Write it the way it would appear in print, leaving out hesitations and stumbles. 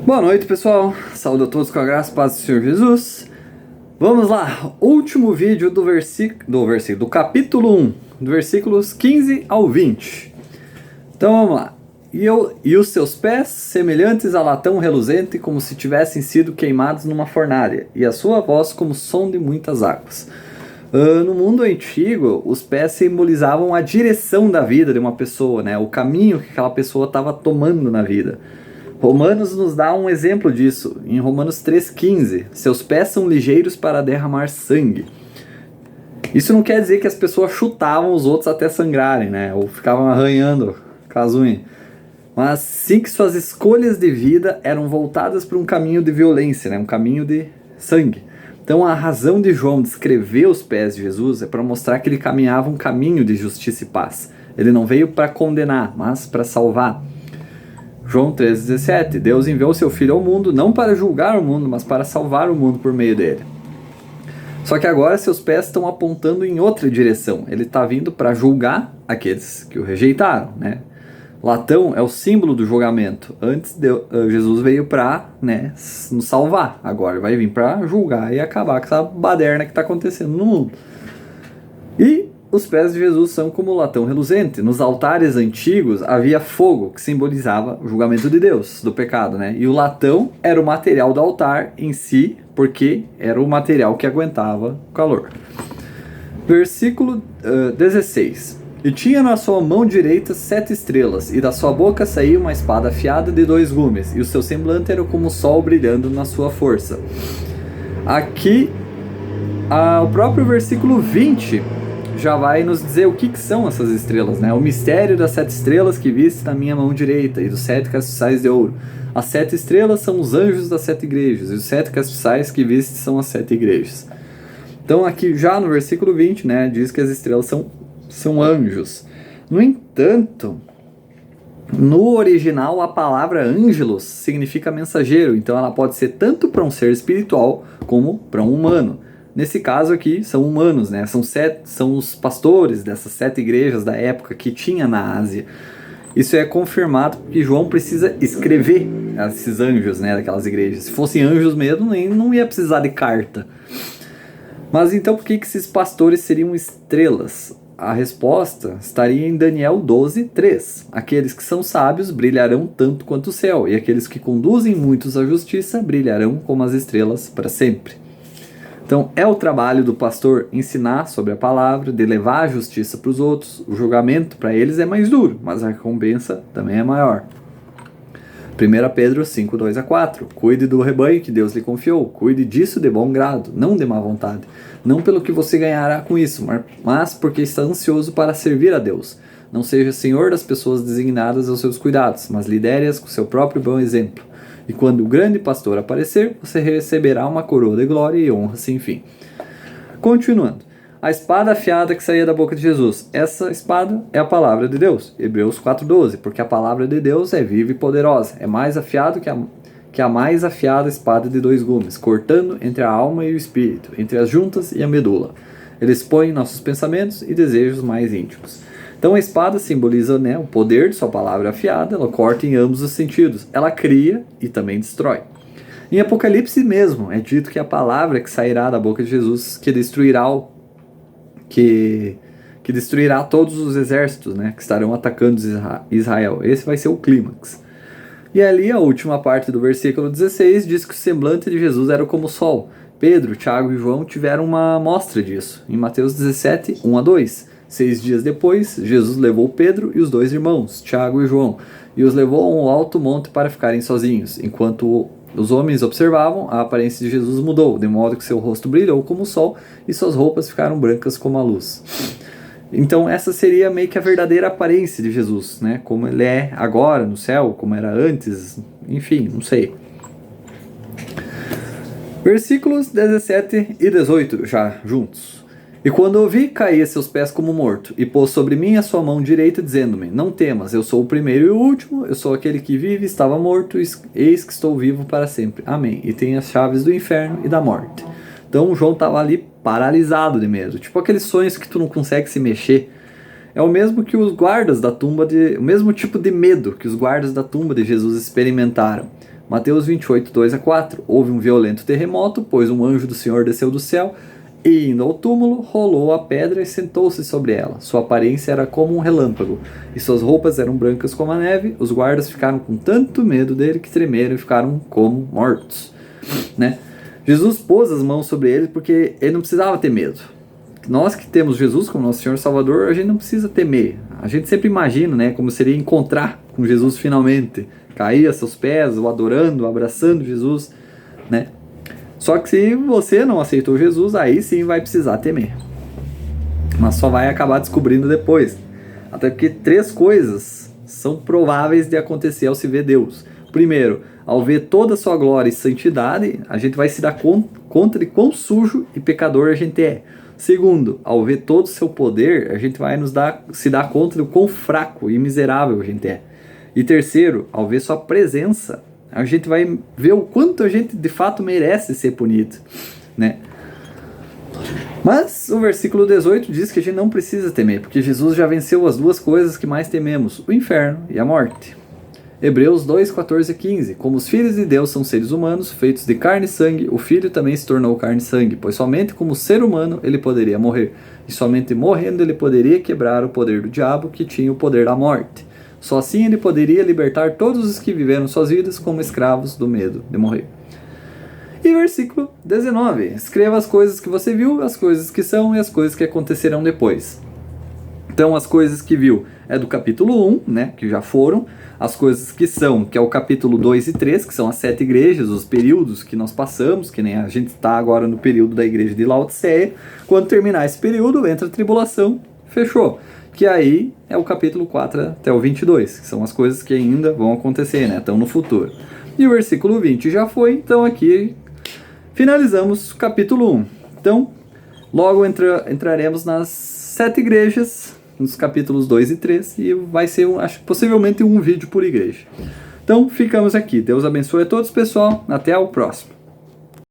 Boa noite, pessoal. Saúde a todos com a graça e paz do Senhor Jesus. Vamos lá, último vídeo do capítulo 1, do versículos 15 ao 20. Então vamos lá. E os seus pés, semelhantes a latão reluzente, como se tivessem sido queimados numa fornalha, e a sua voz como som de muitas águas. No mundo antigo, os pés simbolizavam a direção da vida de uma pessoa, né? O caminho que aquela pessoa estava tomando na vida. Romanos nos dá um exemplo disso, em Romanos 3,15. Seus pés são ligeiros para derramar sangue. Isso não quer dizer que as pessoas chutavam os outros até sangrarem, né? Ou ficavam arranhando com as unhas. Mas sim que suas escolhas de vida eram voltadas para um caminho de violência, né? Um caminho de sangue. Então a razão de João descrever os pés de Jesus é para mostrar que ele caminhava um caminho de justiça e paz. Ele não veio para condenar, mas para salvar. João 3,17, Deus enviou seu Filho ao mundo não para julgar o mundo, mas para salvar o mundo por meio dele. Só que agora seus pés estão apontando em outra direção. Ele está vindo para julgar aqueles que o rejeitaram, né? Latão é o símbolo do julgamento. Antes Jesus veio para, né, nos salvar. Agora vai vir para julgar e acabar com essa baderna que está acontecendo no mundo. E os pés de Jesus são como latão reluzente. Nos altares antigos havia fogo, que simbolizava o julgamento de Deus, do pecado, né? E o latão era o material do altar em si, porque era o material que aguentava o calor. Versículo 16. E tinha na sua mão direita 7 estrelas, e da sua boca saía uma espada afiada de 2 gumes, e o seu semblante era como o sol brilhando na sua força. Aqui, o próprio versículo 20 já vai nos dizer o que são essas estrelas, né? O mistério das 7 estrelas que viste na minha mão direita e dos 7 castiçais de ouro. As 7 estrelas são os anjos das 7 igrejas, e os 7 castiçais que viste são as 7 igrejas. Então aqui já no versículo 20, né, diz que as estrelas são anjos. No entanto, no original a palavra angelos significa mensageiro, então ela pode ser tanto para um ser espiritual como para um humano. Nesse caso aqui, são humanos, né? São os pastores dessas 7 igrejas da época que tinha na Ásia. Isso é confirmado porque João precisa escrever esses anjos, né, daquelas igrejas. Se fossem anjos mesmo, não ia precisar de carta. Mas então por que esses pastores seriam estrelas? A resposta estaria em Daniel 12:3. Aqueles que são sábios brilharão tanto quanto o céu, e aqueles que conduzem muitos à justiça brilharão como as estrelas para sempre. Então é o trabalho do pastor ensinar sobre a palavra, de levar a justiça para os outros. O julgamento para eles é mais duro, mas a recompensa também é maior. 1 Pedro 5:2-4. Cuide do rebanho que Deus lhe confiou. Cuide disso de bom grado, não de má vontade. Não pelo que você ganhará com isso, mas porque está ansioso para servir a Deus. Não seja senhor das pessoas designadas aos seus cuidados, mas lidere-as com seu próprio bom exemplo. E quando o grande pastor aparecer, você receberá uma coroa de glória e honra sem fim. Continuando. A espada afiada que saía da boca de Jesus. Essa espada é a palavra de Deus. Hebreus 4:12. Porque a palavra de Deus é viva e poderosa. É mais afiado que a mais afiada espada de 2 gumes, cortando entre a alma e o espírito, entre as juntas e a medula. Ele expõe nossos pensamentos e desejos mais íntimos. Então a espada simboliza, né, o poder de sua palavra afiada. Ela corta em ambos os sentidos. Ela cria e também destrói. Em Apocalipse mesmo é dito que a palavra que sairá da boca de Jesus que destruirá todos os exércitos, né, que estarão atacando Israel. Esse vai ser o clímax. E ali a última parte do versículo 16 diz que o semblante de Jesus era como o sol. Pedro, Tiago e João tiveram uma amostra disso, em Mateus 17, 1-2. 6 dias depois, Jesus levou Pedro e os 2 irmãos, Tiago e João, e os levou a um alto monte para ficarem sozinhos. Enquanto os homens observavam, a aparência de Jesus mudou, de modo que seu rosto brilhou como o sol e suas roupas ficaram brancas como a luz. Então essa seria meio que a verdadeira aparência de Jesus, né? Como ele é agora no céu, como era antes, enfim, não sei. Versículos 17 e 18 já juntos. E quando eu vi, caí a seus pés como morto, e pôs sobre mim a sua mão direita, dizendo-me: Não temas, eu sou o primeiro e o último, eu sou aquele que vive, estava morto, eis que estou vivo para sempre. Amém. E tenho as chaves do inferno e da morte. Então João estava ali paralisado de medo, tipo aqueles sonhos que tu não consegue se mexer. É o mesmo que os guardas da tumba o mesmo tipo de medo que os guardas da tumba de Jesus experimentaram. Mateus 28, 2-4. Houve um violento terremoto, pois um anjo do Senhor desceu do céu e, indo ao túmulo, rolou a pedra e sentou-se sobre ela. Sua aparência era como um relâmpago, e suas roupas eram brancas como a neve. Os guardas ficaram com tanto medo dele que tremeram e ficaram como mortos. Né? Jesus pôs as mãos sobre ele porque ele não precisava ter medo. Nós que temos Jesus como nosso Senhor e Salvador, a gente não precisa temer. A gente sempre imagina, né, como seria encontrar com Jesus finalmente. Cair a seus pés, o adorando, o abraçando Jesus, né? Só que se você não aceitou Jesus, aí sim vai precisar temer. Mas só vai acabar descobrindo depois. Até porque 3 coisas são prováveis de acontecer ao se ver Deus. Primeiro, ao ver toda a sua glória e santidade, a gente vai se dar conta de quão sujo e pecador a gente é. Segundo, ao ver todo o seu poder, a gente vai se dar conta do quão fraco e miserável a gente é. E terceiro, ao ver sua presença, a gente vai ver o quanto a gente de fato merece ser punido, né? Mas o versículo 18 diz que a gente não precisa temer, porque Jesus já venceu as 2 coisas que mais tememos, o inferno e a morte. Hebreus 2, 14 e 15. Como os filhos de Deus são seres humanos, feitos de carne e sangue, o Filho também se tornou carne e sangue, pois somente como ser humano ele poderia morrer, e somente morrendo ele poderia quebrar o poder do diabo, que tinha o poder da morte. Só assim ele poderia libertar todos os que viveram suas vidas como escravos do medo de morrer. E versículo 19. Escreva as coisas que você viu, as coisas que são e as coisas que acontecerão depois. Então as coisas que viu é do capítulo 1, né, que já foram. As coisas que são, que é o capítulo 2 e 3, que são as 7 igrejas, os períodos que nós passamos, que nem a gente está agora no período da igreja de Laodiceia. Quando terminar esse período, entra a tribulação, fechou. Que aí é o capítulo 4 até o 22, que são as coisas que ainda vão acontecer, né? Estão no futuro. E o versículo 20 já foi, então aqui finalizamos o capítulo 1. Então, logo entraremos nas 7 igrejas, nos capítulos 2 e 3, e vai ser, acho, possivelmente um vídeo por igreja. Então, ficamos aqui. Deus abençoe a todos, pessoal. Até o próximo.